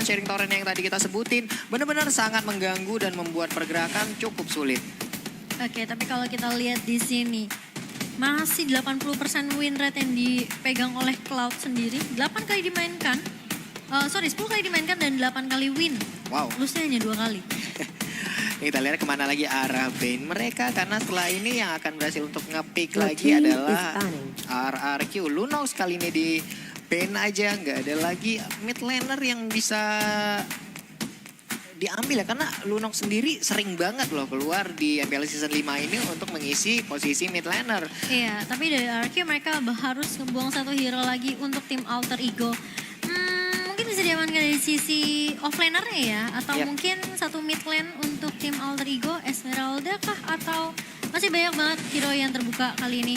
dengan sharing torrent yang tadi kita sebutin benar-benar sangat mengganggu dan membuat pergerakan cukup sulit. Oke, tapi kalau kita lihat di sini masih 80% win rate yang dipegang oleh Cloud sendiri. 8 kali dimainkan. 10 kali dimainkan dan 8 kali win. Wow. Lose-nya hanya 2 kali. Kita lihat kemana lagi arah Bane mereka karena setelah ini yang akan berhasil untuk nge-pick lagi adalah RRQ. Lunox kali ini di Bane aja, nggak ada lagi mid laner yang bisa diambil ya. Karena Lunox sendiri sering banget loh keluar di MPL Season 5 ini untuk mengisi posisi mid laner. Iya, tapi dari RRQ mereka harus ngebuang satu hero lagi untuk tim Alter Ego. Mungkin bisa diamankan dari sisi offlaner-nya ya, atau mungkin satu mid lane untuk tim Alter Ego, Esmeralda kah, atau masih banyak banget hero yang terbuka kali ini.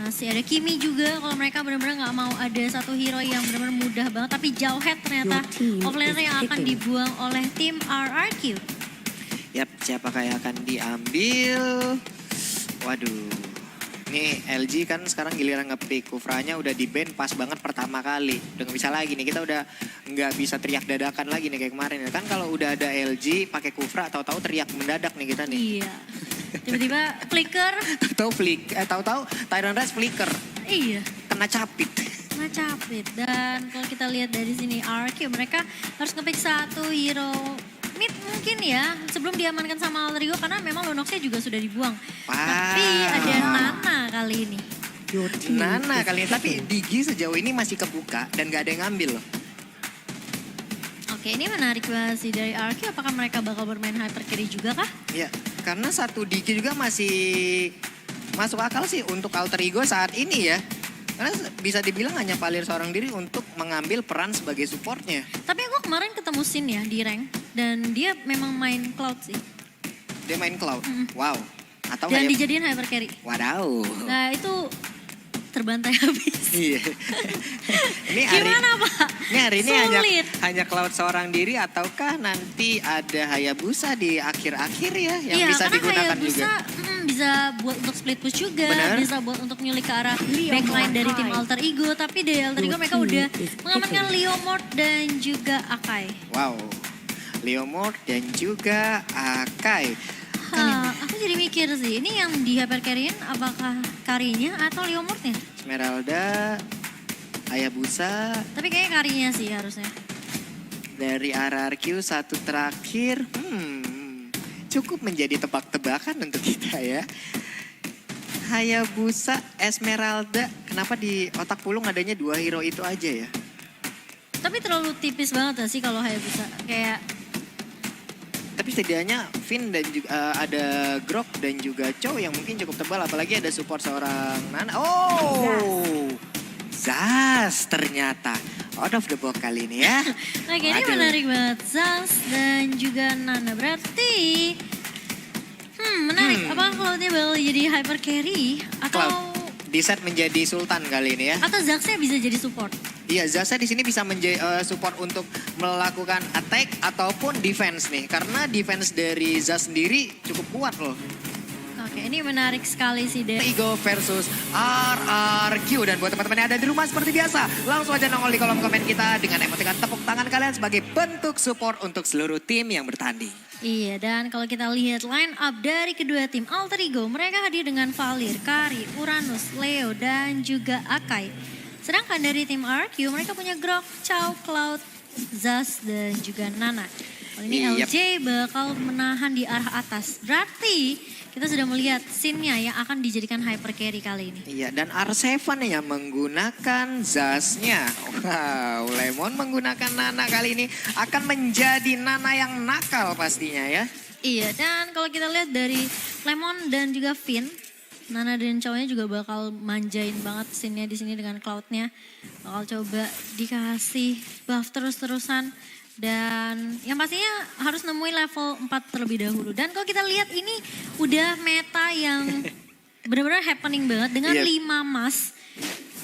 Masih ada Kimi juga, kalau mereka benar-benar nggak mau ada satu hero yang benar-benar mudah banget, tapi jauh head ternyata offlaner yang akan dibuang oleh tim RRQ. Yap, siapakah yang akan diambil? Waduh. Nih LG kan sekarang giliran nge-pick. Kufranya udah di-ban pas banget pertama kali. Udah gak bisa lagi nih, kita udah nggak bisa teriak dadakan lagi nih kayak kemarin. Kan kalau udah ada LG pakai Kufra, tahu-tahu teriak mendadak nih kita nih. Iya. Tiba-tiba flicker. Tahu-tahu Tyrant Rise flicker. Iya. Kena capit. Kena capit. Dan kalau kita lihat dari sini RRQ mereka harus nge-pick satu hero mid mungkin ya, sebelum diamankan sama Alter Ego karena memang Lunox-nya juga sudah dibuang. Tapi ada Nana kali ini. Nana kali ini, tapi Digi sejauh ini masih kebuka dan gak ada yang ngambil loh. Oke, ini menarik banget sih dari RRQ. Apakah mereka bakal bermain hyper carry juga kah? Ya, karena satu Digi juga masih masuk akal sih untuk Alter Ego saat ini ya. Karena bisa dibilang hanya Valir seorang diri untuk mengambil peran sebagai supportnya. Tapi aku kemarin ketemu Sin ya di rank. Dan dia memang main Cloud sih. Dia main Cloud? Wow. Atau dan dijadiin hyper carry. Wadaw. Nah itu terbantai habis. Iya. Gimana Pak? Ini hari ini Sulit. hanya Cloud seorang diri ataukah nanti ada Hayabusa di akhir-akhir ya yang bisa digunakan Hayabusa, juga? Bisa buat untuk split push juga, bisa buat untuk nyulik ke arah backline dari tim Alter Ego. Tapi dari Alter Ego mereka udah mengamankan Leomord dan juga Akai. Wow, Leomord dan juga Akai. Aku jadi mikir sih, ini yang di hyper carry-in apakah Karinya atau Leomordnya? Esmeralda, Hayabusa. Tapi kayaknya Karinya sih harusnya. Dari RRQ satu terakhir, cukup menjadi tebak-tebakan untuk kita ya. Hayabusa, Esmeralda, kenapa di otak Pulung adanya 2 hero itu aja ya? Tapi terlalu tipis banget gak sih kalau Hayabusa? Kayak... Tapi setidaknya Finn dan juga ada Grok dan juga Chow yang mungkin cukup tebal. Apalagi ada support seorang Nana. Oh, Zas ternyata. Out of the box kali ini ya. Oke, ini menarik banget. Zas dan juga Nana. Berarti menarik. Apa Cloud-nya bakal jadi hyper carry? Atau di set menjadi Sultan kali ini ya? Atau Zaxnya bisa jadi support? Iya, Zaxnya di sini bisa menjadi support untuk melakukan attack ataupun defense nih. Karena defense dari Zax sendiri cukup kuat loh. Oke, ini menarik sekali sih deh. Ego versus RRQ. Dan buat teman-teman yang ada di rumah seperti biasa, langsung aja nongol di kolom komen kita dengan emoticon tepuk tangan kalian sebagai bentuk support untuk seluruh tim yang bertanding. Iya, dan kalau kita lihat line up dari kedua tim Alter Ego, mereka hadir dengan Valir, Kari, Uranus, Leo, dan juga Akai. Sedangkan dari tim RRQ, mereka punya Grok, Chow, Cloud, Zas, dan juga Nana. Kali ini LJ bakal menahan di arah atas. Berarti kita sudah melihat scene-nya yang akan dijadikan hyper carry kali ini. Iya, dan R7 yang menggunakan Zaz-nya. Wow, Lemon menggunakan Nana kali ini akan menjadi Nana yang nakal pastinya ya. Iya, dan kalau kita lihat dari Lemon dan juga Finn, Nana dan Chow-nya juga bakal manjain banget scene-nya di sini dengan Cloud-nya. Bakal coba dikasih buff terus-terusan. Dan yang pastinya harus nemuin level 4 terlebih dahulu. Dan kalau kita lihat ini udah meta yang benar-benar happening banget dengan 5 mas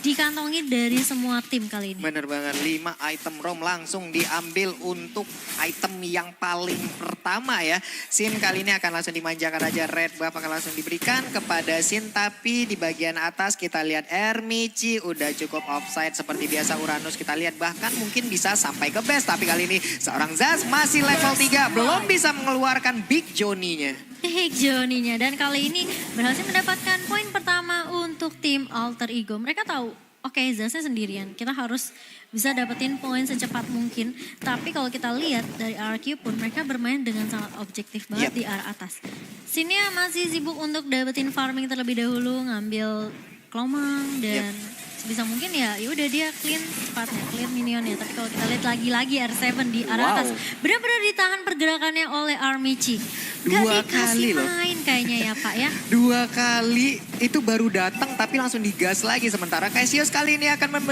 dikantongi dari semua tim kali ini. Bener banget, 5 item ROM langsung diambil untuk item yang paling pertama ya. Sin kali ini akan langsung dimanjakan aja, red buff akan langsung diberikan kepada Sin. Tapi di bagian atas kita lihat Ermici udah cukup offside seperti biasa. Uranus kita lihat bahkan mungkin bisa sampai ke base. Tapi kali ini seorang Zaz masih level 3 belum bisa mengeluarkan Big Johnny-nya. Johnny-nya, dan kali ini berhasil mendapatkan poin pertama untuk tim Alter Ego. Mereka tahu, oke, Zaznya sendirian, kita harus bisa dapetin poin secepat mungkin. Tapi kalau kita lihat dari RQ pun mereka bermain dengan sangat objektif banget di arah atas. Sinnya masih sibuk untuk dapetin farming terlebih dahulu, ngambil kelomang dan bisa mungkin ya udah dia clean spotnya, clean minionnya. Tapi kalau kita lihat lagi-lagi R7 di arah atas, benar-benar ditahan pergerakannya oleh Armici. Gak dikasih main kayaknya ya Pak ya. 2 kali itu baru datang tapi langsung digas lagi. Sementara Cassius kali ini akan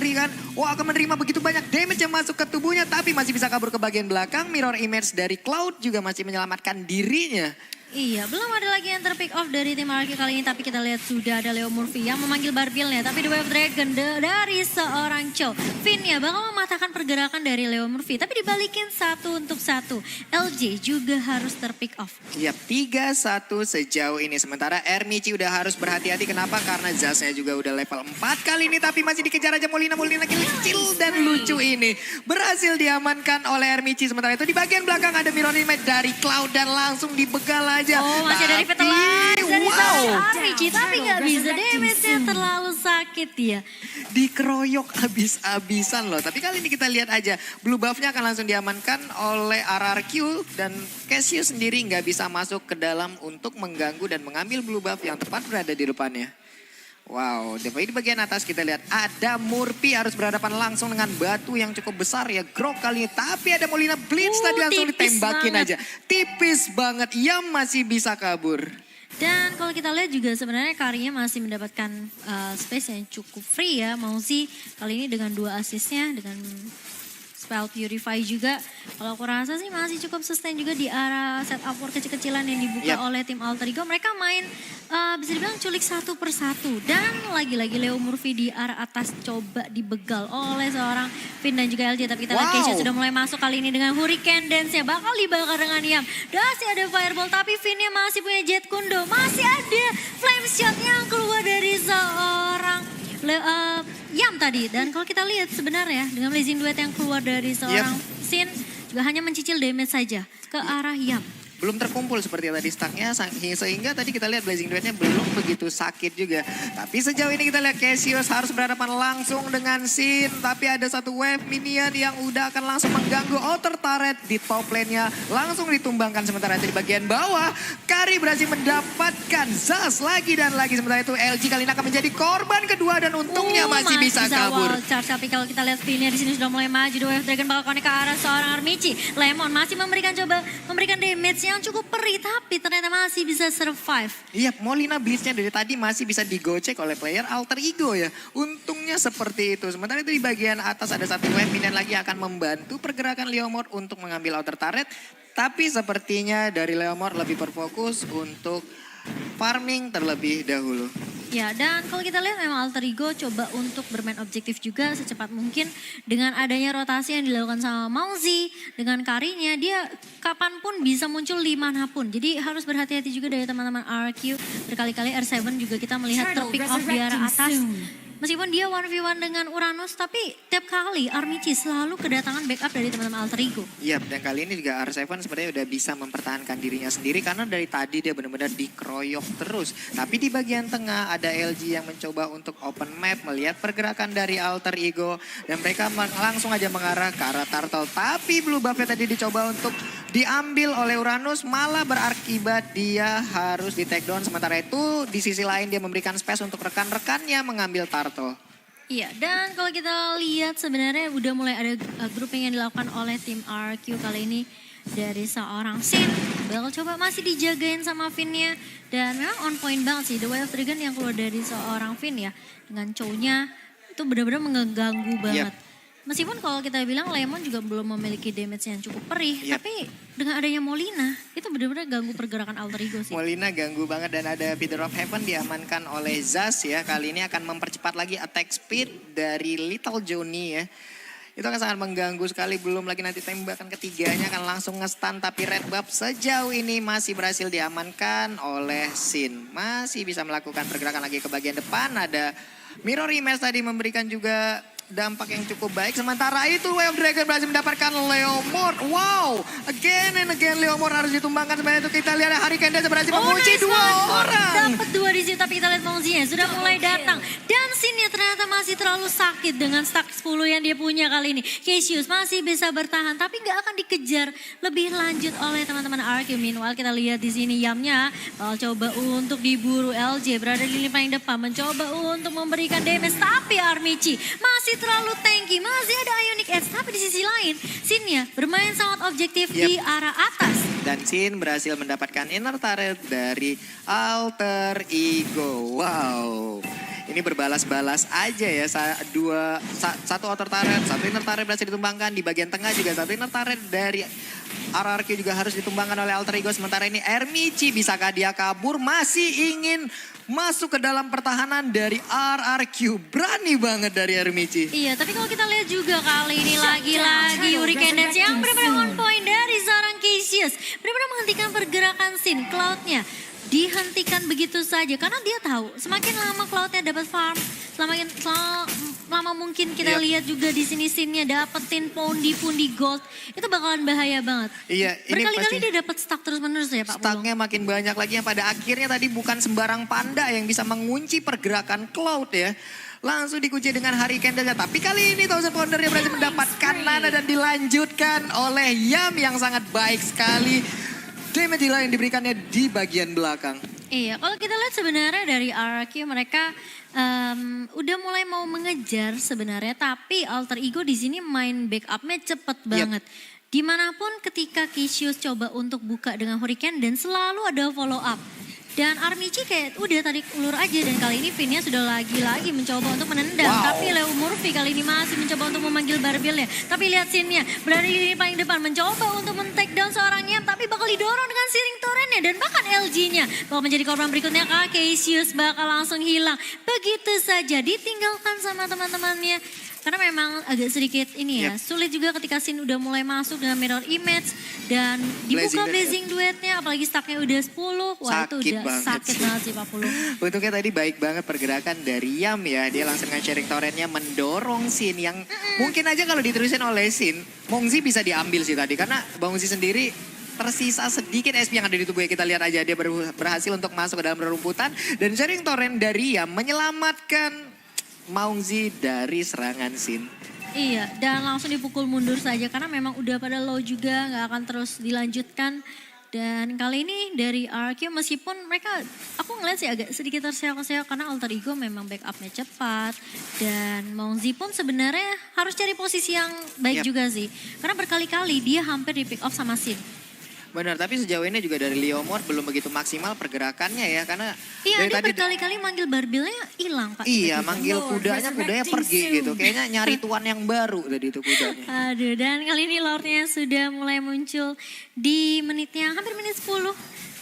akan menerima begitu banyak damage yang masuk ke tubuhnya. Tapi masih bisa kabur ke bagian belakang. Mirror image dari Cloud juga masih menyelamatkan dirinya. Iya, belum ada lagi yang terpick off dari tim RQ kali ini. Tapi kita lihat sudah ada Leo Murphy yang memanggil Barbilnya. Tapi The Way of Dragon dari seorang Cho. Finn ya bakal mematahkan pergerakan dari Leo Murphy. Tapi dibalikin 1 untuk 1. LJ juga harus terpick off. Yap, 3-1 sejauh ini. Sementara Ermici udah harus berhati-hati. Kenapa? Karena Zaznya juga udah level 4 kali ini. Tapi masih dikejar aja Molina kecil dan lucu ini. Berhasil diamankan oleh Ermici. Sementara itu di bagian belakang ada mirror image dari Cloud. Dan langsung dibegal aja. Oh, masih dari Petelize dari Armici. Tapi gak bisa, damage-nya terlalu sakit ya. Dikeroyok abis-abisan loh. Tapi kali ini kita lihat aja. Blue buff-nya akan langsung diamankan oleh RRQ. Dan Cassius sendiri nggak bisa masuk ke dalam untuk mengganggu dan mengambil blue buff yang tepat berada di depannya. Wow, di bagian atas kita lihat ada Murphy harus berhadapan langsung dengan batu yang cukup besar ya. Grok kali ini, tapi ada Molina Blitz tadi langsung ditembakin aja. Tipis banget, Yam masih bisa kabur. Dan kalau kita lihat juga sebenarnya Karinya masih mendapatkan space yang cukup free ya. Mauzi kali ini dengan 2 assist-nya, dengan Spell Purify juga. Kalau aku rasa sih masih cukup sustain juga di arah setup war kecil-kecilan yang dibuka oleh tim Alter Ego. Mereka main bisa dibilang culik 1 per 1. Dan lagi-lagi Leo Murphy di arah atas coba dibegal oleh seorang Finn dan juga LJ. Tapi kita lihat Keisha sudah mulai masuk kali ini dengan Hurricane Dance-nya. Bakal dibakar dengan Yam. Masih ada Fireball tapi Finn-nya masih punya Jet Kundo. Masih ada Flame Shot yang keluar dari seorang Yam tadi. Dan kalau kita lihat sebenarnya dengan Blazing Duet yang keluar dari seorang Sin juga hanya mencicil damage saja ke arah Yam. Belum terkumpul seperti tadi stacknya sehingga tadi kita lihat Blazing Duetnya belum begitu sakit juga. Tapi sejauh ini kita lihat Cassius harus berhadapan langsung dengan Sin. Tapi ada satu wave minion yang udah akan langsung mengganggu outer turret di top lane-nya. Langsung ditumbangkan sementara itu di bagian bawah. Kari berhasil mendapatkan Zaz lagi dan lagi. Sementara itu LG kali ini akan menjadi korban kedua dan untungnya masih bisa kabur. Tapi kalau kita lihat Finn-nya di sini sudah mulai maju. The Way of Dragon bakal connect ke arah seorang Armici. Lemon masih memberikan damage yang cukup perih tapi ternyata masih bisa survive. Iya, Molina Blitz-nya dari tadi masih bisa digocek oleh player Alter Ego ya. Untungnya seperti itu. Sementara itu di bagian atas ada satu wave minion lagi yang akan membantu pergerakan Leomord untuk mengambil outer turret. Tapi sepertinya dari Leomord lebih berfokus untuk farming terlebih dahulu. Ya, dan kalau kita lihat memang Alter Ego coba untuk bermain objektif juga secepat mungkin dengan adanya rotasi yang dilakukan sama Mauzi dengan Karinya, dia kapanpun bisa muncul di manapun. Jadi harus berhati-hati juga dari teman-teman RQ. Berkali-kali R7 juga kita melihat terpick off di arah atas. Meskipun dia 1v1 dengan Uranus, tapi tiap kali Armici selalu kedatangan backup dari teman-teman Alter Ego. Iya, dan kali ini juga R7 sebenarnya udah bisa mempertahankan dirinya sendiri karena dari tadi dia benar-benar dikeroyok terus. Tapi di bagian tengah ada LG yang mencoba untuk open map, melihat pergerakan dari Alter Ego. Dan mereka langsung aja mengarah ke arah Turtle. Tapi blue buff-nya tadi dicoba untuk diambil oleh Uranus, malah berakibat dia harus di take down. Sementara itu di sisi lain dia memberikan space untuk rekan-rekannya mengambil Turtle. Iya, dan kalau kita lihat sebenarnya udah mulai ada grouping yang dilakukan oleh tim RQ kali ini dari seorang Sin. Bakal coba masih dijagain sama Finn-nya. Dan memang on point banget sih, The Way of Dragon yang keluar dari seorang Finn ya. Dengan Chow-nya itu benar-benar mengganggu banget. Meskipun kalau kita bilang Lemon juga belum memiliki damage yang cukup perih, Yap. tapi dengan adanya Molina itu benar-benar ganggu pergerakan alter ego sih. Molina ganggu banget dan ada Feather of Heaven diamankan oleh Zaz ya. Kali ini akan mempercepat lagi attack speed dari Little Johnny ya. Itu akan sangat mengganggu sekali, belum lagi nanti tembakan ketiganya akan langsung nge-stun. Tapi Red Buff sejauh ini masih berhasil diamankan oleh Sin. Masih bisa melakukan pergerakan lagi ke bagian depan. Ada Mirror Image tadi memberikan juga dampak yang cukup baik. Sementara itu Way of Dragon berhasil mendapatkan Leomord. Wow, again and again Leomord harus ditumbangkan. Sebenarnya itu kita lihat Hari Kenda berhasil mengunci nice dua banget. orang. Dapat 2 di situ, tapi kita lihat Mongzinya sudah mulai datang. Dan Sinnya ternyata masih terlalu sakit dengan stack 10 yang dia punya kali ini. Cassius masih bisa bertahan, tapi nggak akan dikejar lebih lanjut oleh teman-teman RQ. Meanwhile kita lihat di sini Yamnya coba untuk diburu. LJ berada di lini paling depan, mencoba untuk memberikan damage. Tapi Armici masih terlalu tanky, masih ada Ionic Edge. Tapi di sisi lain, Sinnya bermain sangat objektif di arah atas. Dan Sin berhasil mendapatkan inner turret dari Alter Ego. Wow. Ini berbalas-balas aja ya. Satu outer turret, satu inner turret berhasil ditumbangkan. Di bagian tengah juga satu inner turret dari RRQ juga harus ditumbangkan oleh Alter Ego. Sementara ini Ermici, bisakah dia kabur? Masih ingin masuk ke dalam pertahanan dari RRQ. Berani banget dari Ermici. Iya, tapi kalau kita lihat juga kali ini lagi-lagi Hurricane Dance yang benar-benar on point dari seorang Cassius. Benar-benar menghentikan pergerakan Sin. Cloud-nya dihentikan begitu saja karena dia tahu semakin lama Cloud-nya dapat farm, semakin lama mungkin kita lihat juga di sini Sin-nya dapetin pundi-pundi gold, itu bakalan bahaya banget. Iya, ini Berkali-kali pasti dia dapat stack terus-menerus ya Pak Pulung. stacknya makin banyak lagi yang pada akhirnya tadi bukan sembarang panda yang bisa mengunci pergerakan Cloud ya. Langsung dikunci dengan Hurricane Dance. Tapi kali ini Thousand Pounder dia berhasil mendapatkan Nana dan dilanjutkan oleh Yam yang sangat baik sekali. Damage yang diberikannya di bagian belakang. Iya, kalau kita lihat sebenarnya dari RRQ mereka udah mulai mau mengejar sebenarnya, tapi Alter Ego di sini main backupnya cepet banget. Dimanapun ketika Cassius coba untuk buka dengan Hurricane dan selalu ada follow up. Dan Armici kayak udah tarik ulur aja dan kali ini Finnya sudah lagi-lagi mencoba untuk menendang. Wow. Tapi Leo Murphy kali ini masih mencoba untuk memanggil Barbilnya. Tapi lihat scene-nya berada di lini paling depan mencoba untuk men-take down seorang Yam. Tapi bakal didorong dengan Searing Torrent-nya dan bahkan LG-nya. Bakal menjadi korban berikutnya Kak Cassius bakal langsung hilang. Begitu saja ditinggalkan sama teman-temannya. Karena memang agak sedikit ini ya, sulit juga ketika Sin udah mulai masuk dengan mirror image dan dibuka blazing duetnya, apalagi stacknya udah 10, wah itu udah sakit banget sih Pak Pulu. Untungnya tadi baik banget pergerakan dari Yam ya, dia langsung nge-sharing torrentnya mendorong Sin yang mungkin aja kalau diterusin oleh Sin, Mongzi bisa diambil sih tadi karena Mongzi sendiri tersisa sedikit SP yang ada di tubuhnya. Kita lihat aja dia berhasil untuk masuk ke dalam rerumputan dan sharing torrent dari Yam menyelamatkan Mongzi dari serangan Sin. Iya, dan langsung dipukul mundur saja karena memang udah pada low juga, nggak akan terus dilanjutkan. Dan kali ini dari RQ meskipun mereka, aku ngeliat sih agak sedikit terseok-seok karena Alter Ego memang backupnya cepat. Dan Mongzi pun sebenarnya harus cari posisi yang baik juga sih. Karena berkali-kali dia hampir di pick off sama Sin. Benar, tapi sejauh ini juga dari Leomord belum begitu maksimal pergerakannya ya karena iya, dari dia tadi berkali-kali manggil Barbilnya hilang Pak. iya, manggil kudanya pergi gitu. Kayaknya nyari tuan yang baru tadi itu kudanya. Aduh, dan kali ini Lordnya sudah mulai muncul di menit yang hampir menit 10.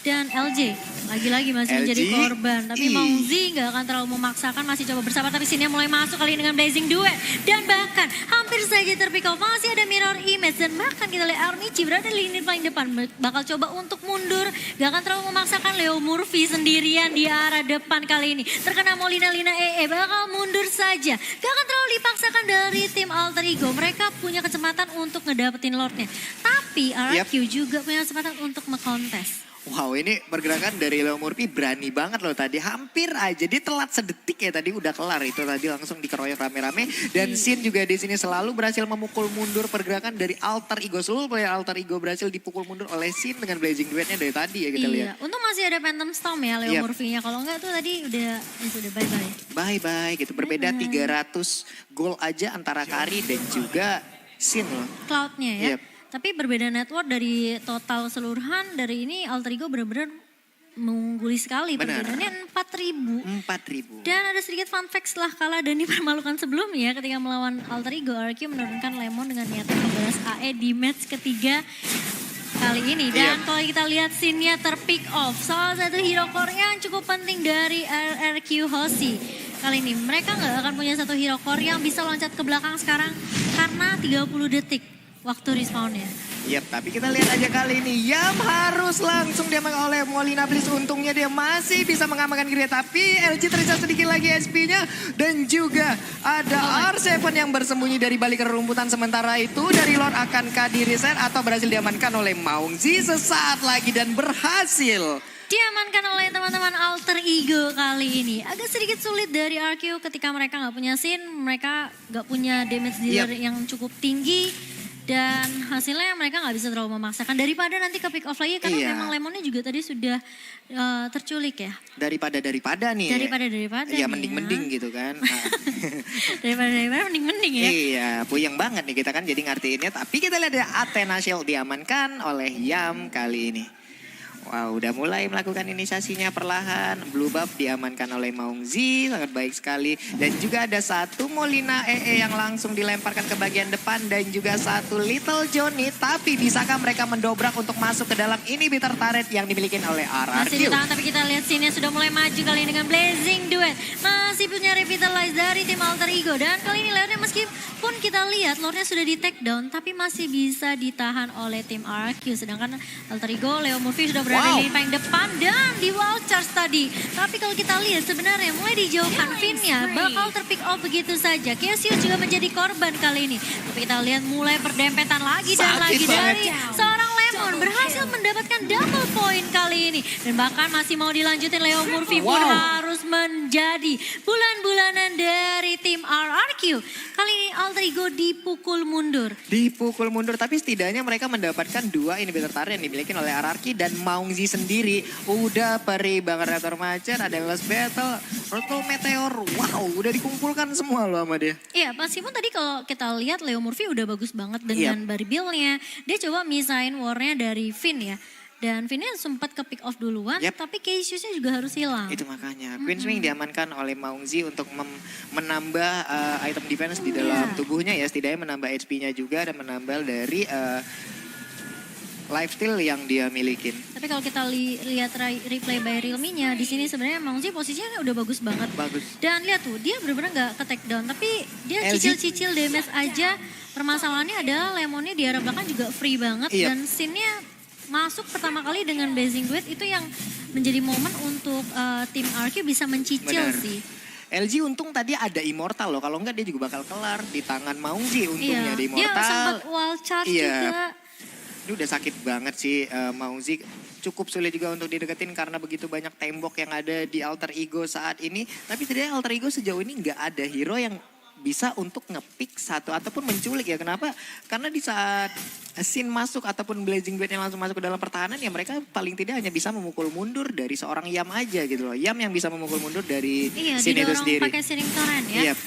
Dan LJ lagi-lagi masih menjadi korban. Tapi Mongzi gak akan terlalu memaksakan, masih coba bersabar. Tapi sini mulai masuk kali ini dengan Blazing Duet. Dan bahkan hampir saja terpick off. Masih ada mirror image. Dan bahkan kita lihat Armici berada di lini paling depan. Bakal coba untuk mundur. Gak akan terlalu memaksakan. Leo Murphy sendirian di arah depan kali ini. Terkena Molina-Lina EE. Bakal mundur saja. Gak akan terlalu dipaksakan dari tim Alter Ego. Mereka punya kesempatan untuk ngedapetin Lordnya. Tapi RQ juga punya kesempatan untuk nge-contest. Wow, ini pergerakan dari Leo Murphy berani banget loh tadi. Hampir aja, dia telat sedetik ya tadi udah kelar. Itu tadi langsung dikeroyok rame-rame. Dan Sin juga di sini selalu berhasil memukul mundur pergerakan dari Alter Ego. Seluruh player Alter Ego berhasil dipukul mundur oleh Sin dengan Blazing Duetnya dari tadi ya kita lihat. Untung masih ada Phantom Storm ya Leo Murphy-nya. Kalau enggak tuh tadi udah bye-bye. Bye-bye gitu, berbeda 300 gol aja antara Kari dan juga Sin loh. Cloud-nya ya. Tapi berbeda network dari total seluruhan dari ini Alter Ego benar-benar mengungguli sekali Benar. perbedaannya 4.000. 4.000. Dan ada sedikit fun fact setelah kalah dan dipermalukan sebelumnya ketika melawan Alter Ego, RQ menurunkan Lemon dengan niatan membalas AE di match ketiga kali ini. Dan kalau kita lihat scene-nya terpick off, salah satu hero core yang cukup penting dari RRQ Hoshi. Kali ini mereka nggak akan punya satu hero core yang bisa loncat ke belakang sekarang karena 30 detik waktu respawnnya. Yap, tapi kita lihat aja kali ini Yam harus langsung diamankan oleh Molina Bliss. Untungnya dia masih bisa mengamankan diri, tapi LG tersisa sedikit lagi SP-nya. Dan juga ada R7 yang bersembunyi dari balik kerumputan. Sementara itu dari Lord akankah di reset atau berhasil diamankan oleh Maungzi sesaat lagi dan berhasil Diamankan oleh teman-teman Alter Ego kali ini. Agak sedikit sulit dari RQ ketika mereka nggak punya scene, mereka nggak punya damage dealer yang cukup tinggi. Dan hasilnya mereka nggak bisa terlalu memaksakan daripada nanti ke pick off lagi karena memang Lemonnya juga tadi sudah terculik ya. Daripada nih. Daripada Ya nih mending-mending gitu kan. daripada mending-mending ya. Iya, puyeng banget nih kita kan jadi ngertiinnya. Tapi kita lihat ya Athena Shield diamankan oleh Yam kali ini. Wow, udah mulai melakukan inisiasinya perlahan. Blue buff diamankan oleh Maungzi, sangat baik sekali. Dan juga ada satu Molina EE yang langsung dilemparkan ke bagian depan. Dan juga satu Little Johnny. Tapi bisakah mereka mendobrak untuk masuk ke dalam inhibitor turret yang dimiliki oleh RRQ? Masih ditahan, tapi kita lihat sini sudah mulai maju kali ini dengan Blazing Duet. Masih punya Revitalize dari tim Alter Ego. Dan kali ini Lordnya meskipun kita lihat Lordnya sudah di take down, tapi masih bisa ditahan oleh tim RRQ. Sedangkan Alter Ego, Leo Murphy sudah berada di paling depan dan di wall charge tadi. Tapi kalau kita lihat sebenarnya mulai dijauhkan Finn-nya bakal terpick off begitu saja. Cassius juga menjadi korban kali ini. Tapi kita lihat mulai berdempetan lagi dan lagi dari seorang Lemon berhasil mendapatkan double point kali ini. Dan bahkan masih mau dilanjutin, Leo Murphy pun harus menjadi bulan-bulanan dari tim RRQ. Kali ini Alter Ego dipukul mundur. Dipukul mundur, tapi setidaknya mereka mendapatkan 2 inhibitor turret yang dimiliki oleh RRQ dan Maungzi sendiri. Udah perih banget Reactor Macer, ada Lost Battle, Roto Meteor. Wow, udah dikumpulkan semua loh sama dia. Iya, meskipun tadi kalau kita lihat Leo Murphy udah bagus banget dengan body build-nya. Dia coba misain war-nya dari Finn ya. Dan Finn-nya sempat ke pick off duluan, tapi Cassius-nya juga harus hilang. Itu makanya. Queen Swing diamankan oleh Maungzi untuk menambah item defense di dalam tubuhnya ya. Setidaknya menambah HP-nya juga dan menambah dari lifesteal yang dia milikin. Tapi kalau kita lihat replay by Realme-nya, di sini sebenarnya Maungzi posisinya udah bagus banget. Bagus. Dan lihat tuh, dia benar-benar nggak ke take down, tapi dia cicil-cicil damage aja. Permasalahannya adalah Lemonnya di arah belakang juga free banget dan scene-nya masuk pertama kali dengan Blazing Duet itu yang menjadi momen untuk tim RQ bisa mencicil sih. LG untung tadi ada Immortal loh, kalau enggak dia juga bakal kelar di tangan Maungzi untungnya di Immortal. Dia sempat wall charge juga. Ini udah sakit banget sih Maungzi. Cukup sulit juga untuk dideketin karena begitu banyak tembok yang ada di Alter Ego saat ini. Tapi setidaknya Alter Ego sejauh ini nggak ada hero yang bisa untuk ngepick satu ataupun menculik ya. Kenapa? Karena di saat scene masuk ataupun Blazing Duet yang langsung masuk ke dalam pertahanan ya mereka paling tidak hanya bisa memukul mundur dari seorang Yam aja gitu loh. Yam yang bisa memukul mundur dari scene itu sendiri. Iya, pakai Searing Torrent ya. Yep.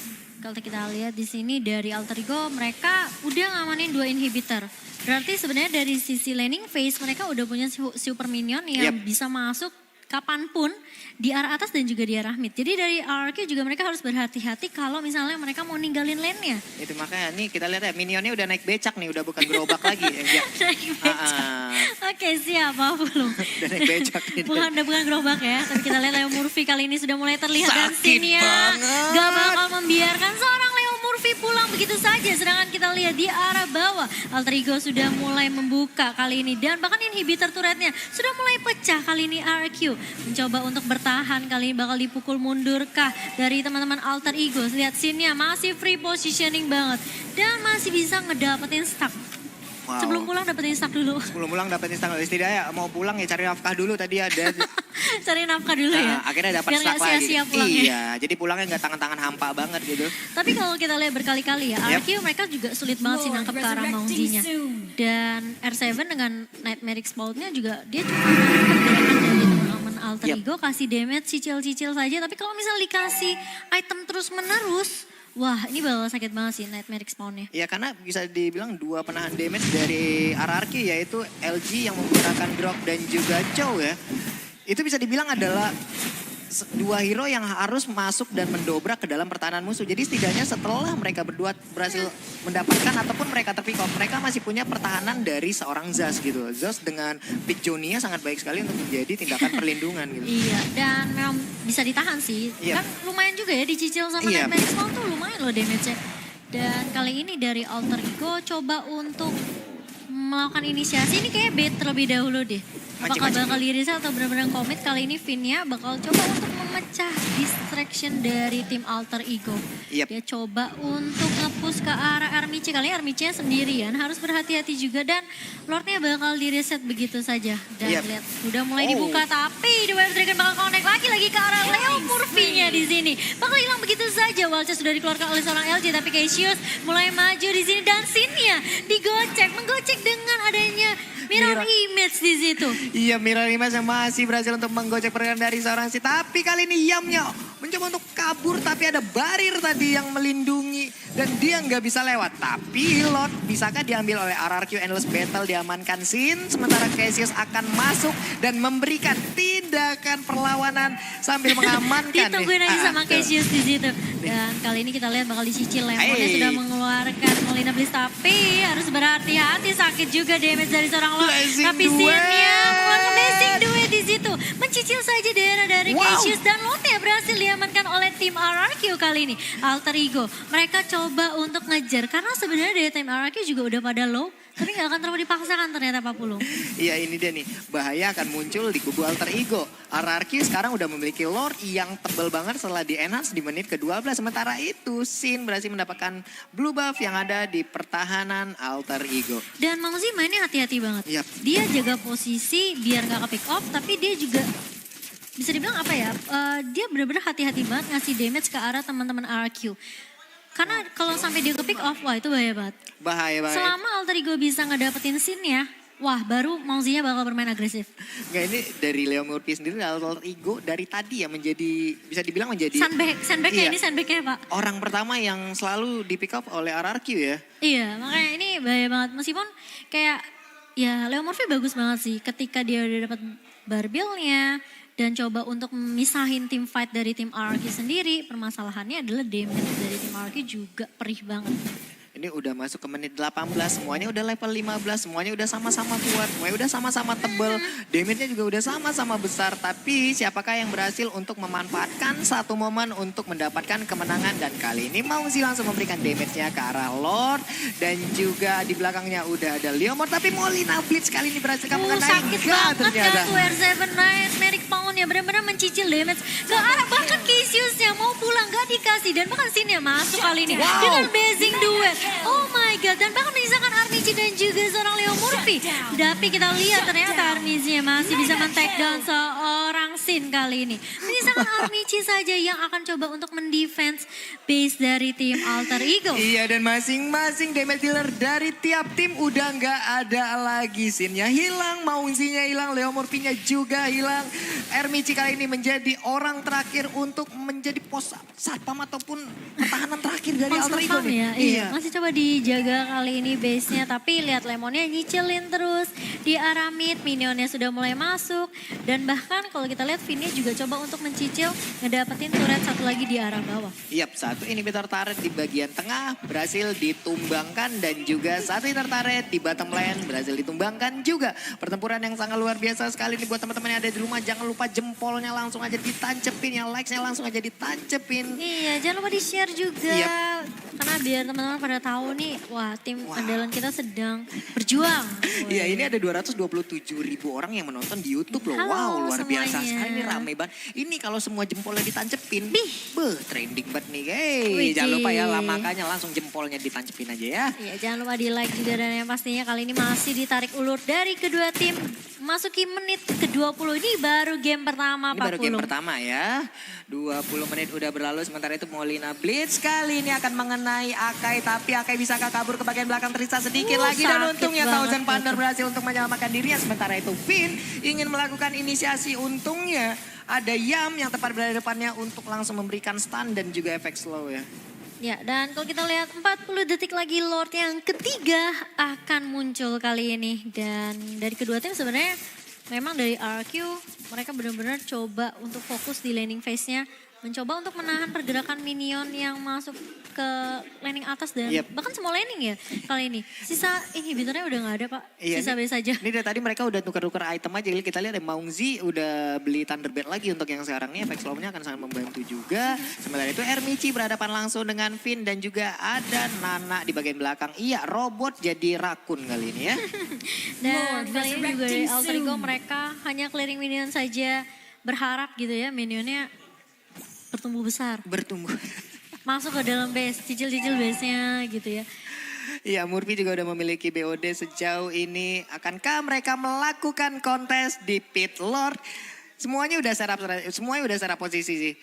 Kalau kita lihat di sini dari Alter Ego mereka udah ngamanin 2 inhibitor. Berarti sebenarnya dari sisi laning phase mereka udah punya super minion yang bisa masuk kapanpun di arah atas dan juga di arah mid. Jadi dari RRQ juga mereka harus berhati-hati kalau misalnya mereka mau ninggalin lane-nya. Itu makanya nih kita lihat ya minionnya udah naik becak nih, udah bukan gerobak lagi. Naik becak. Oke, siap, belum. Udah naik becak nih. Bukan gerobak ya, tapi kita lihat Leo Murphy kali ini sudah mulai terlihat dan scene-nya banget. gak bakal membiarkan seorang Leo Murphy pulang begitu saja. Sedangkan kita lihat di arah bawah Alter Ego sudah mulai membuka kali ini dan bahkan inhibitor turretnya sudah mulai pecah kali ini. RRQ mencoba untuk bertahan, kali ini bakal dipukul mundurkah dari teman-teman Alter Ego. Lihat scene-nya masih free positioning banget dan masih bisa ngedapetin stack. Wow. Sebelum pulang dapetin stack dulu. Sebelum pulang dapetin stack, setidaknya mau pulang ya cari nafkah dulu tadi ada. Cari nafkah dulu ya. Akhirnya dapat biar stack gak sia-sia lagi. Pulangnya. Iya, jadi pulangnya nggak tangan-tangan hampa banget gitu. Tapi kalau kita lihat berkali-kali ya, RQ mereka juga sulit banget sih nangkep ke arah Maungzi-nya. Dan R7 dengan Nightmare Explode-nya juga dia cuma nangkep gerakan dari teman-teman Alter Ego, kasih damage cicil-cicil saja. Tapi kalau misalnya dikasih item terus-menerus, wah ini bakal sakit banget sih Nightmare Explode-nya. Ya karena bisa dibilang 2 penahan damage dari RRQ yaitu LG yang menggunakan drop dan juga Chow ya. Itu bisa dibilang adalah dua hero yang harus masuk dan mendobrak ke dalam pertahanan musuh. Jadi setidaknya setelah mereka berdua berhasil mendapatkan ataupun mereka terpick off, mereka masih punya pertahanan dari seorang Zaz gitu. Zaz dengan pick Jonia sangat baik sekali untuk menjadi tindakan perlindungan gitu. Iya, dan memang bisa ditahan sih. Iya. Kan lumayan juga ya dicicil sama Iya. Nightmare Spawn tuh lumayan loh damage-nya. Dan kali ini dari Alter Ego coba untuk melakukan inisiasi. Ini kayak bait terlebih dahulu deh. Apakah Mancing-mancing bakal diri atau benar-benar komit? Kali ini Vinya bakal coba untuk memecah distraction dari tim Alter Ego. Yep. Dia coba untuk nge-push ke arah Armici. Kali ini Armici sendirian harus berhati-hati juga. Dan Lordnya bakal di-reset begitu saja. Dan Yep. lihat udah mulai dibuka. Tapi The Wave Dragon bakal connect lagi ke arah Leo Murphy-nya di sini. Bakal hilang begitu saja. Walcha sudah dikeluarkan oleh seorang LG. Tapi Cassius mulai maju di sini. Dan Sinnya digocek. Menggocek dengan adanya mirror image di situ. Iya, Mirror Image yang masih berhasil untuk menggocek pergerakan dari seorang si. Tapi kali ini Yamnya mencoba untuk kabur, tapi ada barir tadi yang melindungi dan dia nggak bisa lewat. Tapi Lord bisakah diambil oleh RRQ Endless Battle, diamankan Sin. Sementara Cassius akan masuk dan memberikan tindakan perlawanan sambil mengamankan. Ditungguin aja sama tuh. Cassius di situ. Dan kali ini kita lihat bakal dicicil. Lemonnya sudah mengeluarkan Molina Bliss, tapi harus berhati-hati, sakit juga damage dari seorang Lord. Blessing Tapi duet. Sinnya mengeluarkan Blessing Duet di situ. Mencicil saja daerah dari Wow. Cassius dan Lordnya berhasil diamankan oleh tim RRQ kali ini. Alter Ego, mereka coba untuk ngejar karena sebenarnya dari tim RRQ juga udah pada low. Tapi nggak akan terlalu dipaksakan ternyata Pak Pulung. Iya, ini dia nih, bahaya akan muncul di kubu Alter Ego. RRQ sekarang udah memiliki Lord yang tebal banget setelah di-enhance di menit ke-12. Sementara itu Sin berhasil mendapatkan blue buff yang ada di pertahanan Alter Ego. Dan Mang Zi mainnya hati-hati banget. Yap. Dia jaga posisi biar nggak ke pick off, tapi dia juga bisa dibilang apa ya, dia benar-benar hati-hati banget ngasih damage ke arah teman-teman RQ. Karena kalau sampai dia ke pick off, wah itu bahaya banget. Bahaya banget. Selama Alter Ego bisa ngedapetin scene-nya, wah baru Mang Zi-nya bakal bermain agresif. Nggak, ini dari Leo Murphy sendiri Alter Ego dari tadi ya menjadi, bisa dibilang menjadi Sandbag-nya Iya. ini sandbag-nya Pak. orang pertama yang selalu di pick up oleh RRQ ya. Iya, makanya ini bahaya banget. Meskipun kayak ya Leo Murphy bagus banget sih ketika dia udah dapat barbilnya dan coba untuk memisahin tim fight dari tim RRQ sendiri. Permasalahannya adalah damage dari tim RRQ juga perih banget. Ini udah masuk ke menit 18, semuanya udah level 15, semuanya udah sama-sama kuat, semuanya udah sama-sama tebel, damage-nya juga udah sama-sama besar. Tapi siapakah yang berhasil untuk memanfaatkan satu momen untuk mendapatkan kemenangan. Dan kali ini Mang Zi langsung memberikan damage-nya ke arah Lord. Dan juga di belakangnya udah ada Leomord, tapi Molina Blitz kali ini berhasil mengenai. Sakit Enggak, banget ternyata. kan tuh R7 Nightmare Pound ya, benar-benar mencicil damage ke arah bahkan Cassius-nya mau pulang gak dikasih. Dan bahkan Sin-nya masuk kali ini Wow. dengan Blazing Duet. Oh my god, dan bahkan menyisakan Armici dan juga seorang Leo Murphy. Tapi kita lihat ternyata Armici masih bisa men-take down seorang Sin kali ini. Menyisakan Armici saja yang akan coba untuk mendefense base dari tim Alter Ego. Iya, dan masing-masing damage dealer dari tiap tim udah nggak ada lagi. Sinnya hilang, Maunzinya hilang, Leo Murphy-nya juga hilang. Ermici kali ini menjadi orang terakhir untuk menjadi pos satpam ataupun pertahanan terakhir dari Alter Ego Pam nih. ya, iya. Masih coba dijaga kali ini base-nya, tapi lihat Lemonnya nyicilin terus di arah mid, minionnya sudah mulai masuk. Dan bahkan kalau kita lihat Vinnya juga coba untuk mencicil ngedapetin turret satu lagi di arah bawah. Yap, satu inhibitor turret di bagian tengah berhasil ditumbangkan dan juga satu inhibitor turret di bottom lane berhasil ditumbangkan juga. Pertempuran yang sangat luar biasa sekali nih buat teman-teman yang ada di rumah. Jangan lupa jempolnya langsung aja ditancepin, yang likes-nya langsung aja ditancepin. Iya, jangan lupa di-share juga. Yap. Karena biar teman-teman pada tahu nih, wah tim andalan kita sedang berjuang. Iya, ini ada 227.000 orang yang menonton di YouTube loh. Halo Wow, luar biasa semuanya. sekali, ini rame banget. Ini kalau semua jempolnya ditancepin, trending banget nih. Wih, Jangan lupa ya, Ji. makanya langsung jempolnya ditancepin aja ya. Iya, jangan lupa di like juga dan yang pastinya kali ini masih ditarik ulur dari kedua tim. Masuki menit ke-20, ini baru game pertama Ini Pak baru game Pulung. pertama ya. 20 menit udah berlalu, sementara itu Molina Blitz kali ini akan mengenai Akai. Tapi Akai bisa kabur ke bagian belakang, tersisa sedikit lagi. Dan sakit untungnya banget Thousand Thunder itu. berhasil untuk menyelamatkan dirinya. Sementara itu Finn ingin melakukan inisiasi, untungnya ada Yam yang tepat berada di depannya untuk langsung memberikan stun dan juga efek slow ya. Ya, dan kalau kita lihat 40 detik lagi Lord yang ketiga akan muncul kali ini. Dan dari kedua tim sebenarnya memang dari RRQ mereka benar-benar coba untuk fokus di laning phase-nya, mencoba untuk menahan pergerakan minion yang masuk ke laning atas dan bahkan semua laning ya kali ini. Sisa inhibitornya udah nggak ada Pak, sisa base aja. Ini dari tadi mereka udah tukar-tukar item aja, jadi kita lihat ada Maungzi udah beli Thunderbird lagi untuk yang sekarang ini, efek slownya akan sangat membantu juga. Sementara itu Ermici berhadapan langsung dengan Finn dan juga ada Nana di bagian belakang. Iya, robot jadi rakun kali ini ya. Dan kali ini juga dari Alter Ego mereka hanya clearing minion saja, berharap gitu ya minionnya bertumbuh besar. Bertumbuh. Masuk ke dalam base, cicil-cicil base-nya gitu ya. Iya, Murphy juga udah memiliki BOD sejauh ini. Akankah mereka melakukan kontes di Pit Lord? Semuanya udah setup posisi sih.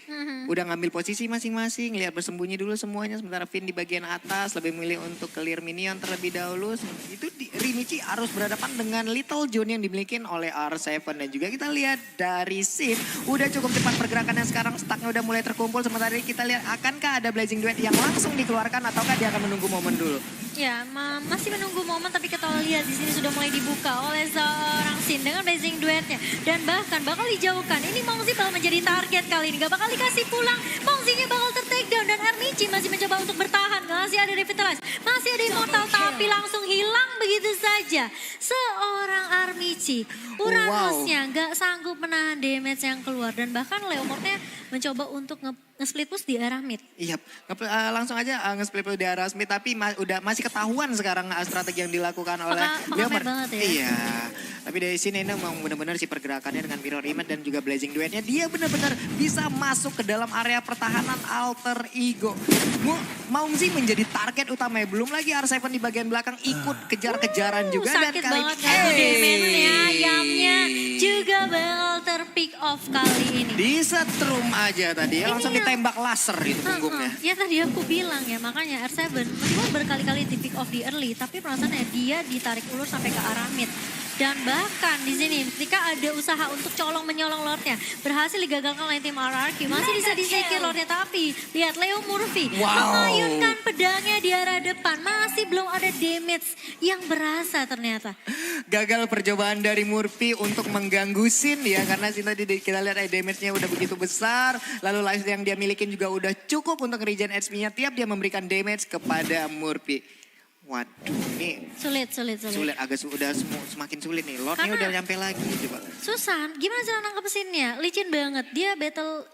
Udah ngambil posisi masing-masing, lihat bersembunyi dulu semuanya. Sementara Finn di bagian atas lebih memilih untuk clear minion terlebih dahulu. Itu Rimichi harus berhadapan dengan Little John yang dimiliki oleh R7. Dan juga kita lihat dari Sin, udah cukup cepat pergerakannya sekarang. Stacknya udah mulai terkumpul. Sementara ini kita lihat akankah ada Blazing Duet yang langsung dikeluarkan ataukah dia akan menunggu momen dulu. Ya, masih menunggu momen tapi kita lihat di sini sudah mulai dibuka oleh seorang Sin dengan Blazing Duetnya. Dan bahkan bakal dijauhkan. Ini Maungzi bakal menjadi target kali ini. Gak bakal dikasih pulang. Maungzinya bakal ter-take down dan Ermici masih mencoba untuk bertahan. Masih ada Revitalize, masih ada Immortal tapi langsung hilang begitu saja. Seorang Ermici, Uranusnya gak sanggup menahan damage yang keluar. Dan bahkan Leomordnya mencoba untuk nge-split push di arah mid. Iya, langsung aja nge-split push di arah mid. Tapi masih ketahuan sekarang strategi yang dilakukan oleh Leomord. Banget ya. Iya, tapi dari sini ini memang benar-benar si pergerakannya dengan Mirror Image dan juga Blazing Duetnya. Dia benar-benar bisa masuk ke dalam area pertahanan Alter Ego. Maungzi menjadi target utama. Belum lagi R7 di bagian belakang ikut kejar-kejaran juga. Sakit dan banget damage-nya, Yamnya juga bakal ter-pick off kali ini. Disetrum aja tadi ya, langsung ditembak laser itu punggungnya. Ya tadi aku bilang ya, makanya R7 meskipun berkali-kali di pick off di early, tapi perasaannya dia ditarik ulur sampai ke arah mid. Dan bahkan di sini ketika ada usaha untuk colong-menyolong Lordnya, berhasil digagalkan oleh tim RRQ. Masih bisa disekir Lordnya, tapi lihat Leo Murphy mengayunkan pedangnya di arah depan. Masih belum ada damage yang berasa ternyata. Gagal percobaan dari Murphy untuk mengganggu Sin ya, karena Sin tadi kita lihat damage-nya udah begitu besar. Lalu life yang dia milikin juga udah cukup untuk regen HP-nya tiap dia memberikan damage kepada Murphy. Waduh, ini sulit. Agak udah semakin sulit nih. Lordnya udah nyampe lagi coba. Susan, gimana cara nangkep Sinnya? Licin banget. Dia battle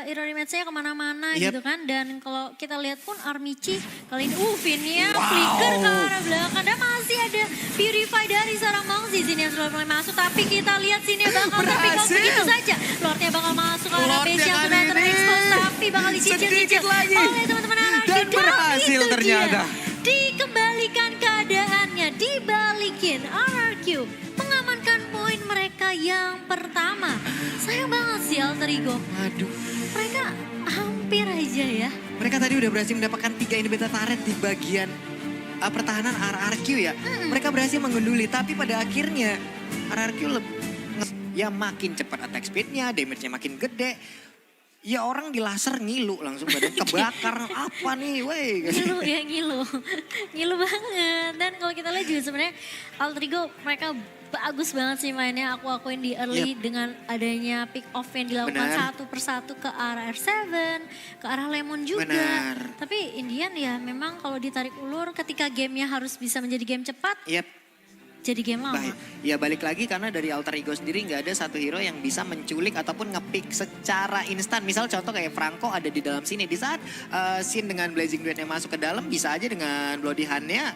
Irori Match-nya kemana-mana gitu kan. Dan kalau kita lihat pun Armici kali ini Finnya flicker ke arah belakang. Dan masih ada Purify dari seorang Maungzi. Sini yang sudah mulai masuk. Tapi kita lihat Sinnya bakal terpick off begitu saja. Lordnya bakal masuk ke arah base yang sudah terekspos. Tapi bakal dicicil-cicil oleh teman-teman RRQ. Dan berhasil ternyata. Dikembalikan keadaannya, dibalikin RRQ mengamankan poin mereka yang pertama. Sayang banget sih Alter Ego. Aduh. Mereka hampir aja ya. Mereka tadi udah berhasil mendapatkan 3 inhibitor turret di bagian pertahanan RRQ ya. Mereka berhasil menggunduli, tapi pada akhirnya RRQ ya makin cepat attack speednya, damage-nya makin gede. Ya orang di laser ngilu langsung badan kebakar apa nih wey. Ngilu banget. Dan kalau kita lihat juga sebenarnya Alter Ego mereka bagus banget sih mainnya, aku akuin di early dengan adanya pick off yang dilakukan satu persatu ke arah R7, ke arah Lemon juga. Tapi Indian ya memang kalau ditarik ulur ketika gamenya harus bisa menjadi game cepat. Jadi game lama. Ya balik lagi karena dari Alter Ego sendiri nggak ada satu hero yang bisa menculik ataupun ngepick secara instan. Misal contoh kayak Franco ada di dalam sini. Di saat Sin dengan Blazing Duetnya masuk ke dalam bisa aja dengan Bloody Hand-nya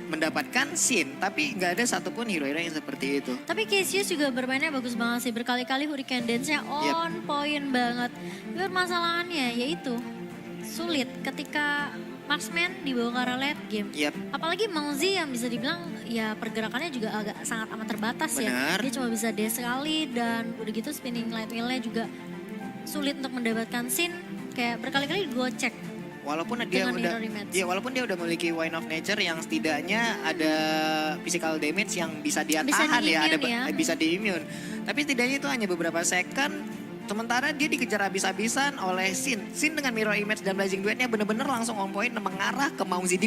mendapatkan Sin. Tapi nggak ada satupun hero-hero yang seperti itu. Tapi Cassius juga bermainnya bagus banget sih. Berkali-kali Hurricane Dance-nya on point banget. Permasalahannya yaitu sulit ketika Marksman dibawa ke arah late game. Apalagi Maungzi yang bisa dibilang ya pergerakannya juga agak sangat amat terbatas ya. Dia cuma bisa dash sekali dan udah gitu spinning light wheel-nya juga sulit untuk mendapatkan Sin. Kayak berkali-kali gue cek. Walaupun dia udah memiliki Wine of Nature yang setidaknya ada physical damage yang bisa dia tahan bisa di-immune. Tapi setidaknya itu hanya beberapa second. Sementara dia dikejar habis-habisan oleh Sin. Sin dengan Mirror Image dan Blazing Duetnya benar-benar langsung on point mengarah ke Maungzi.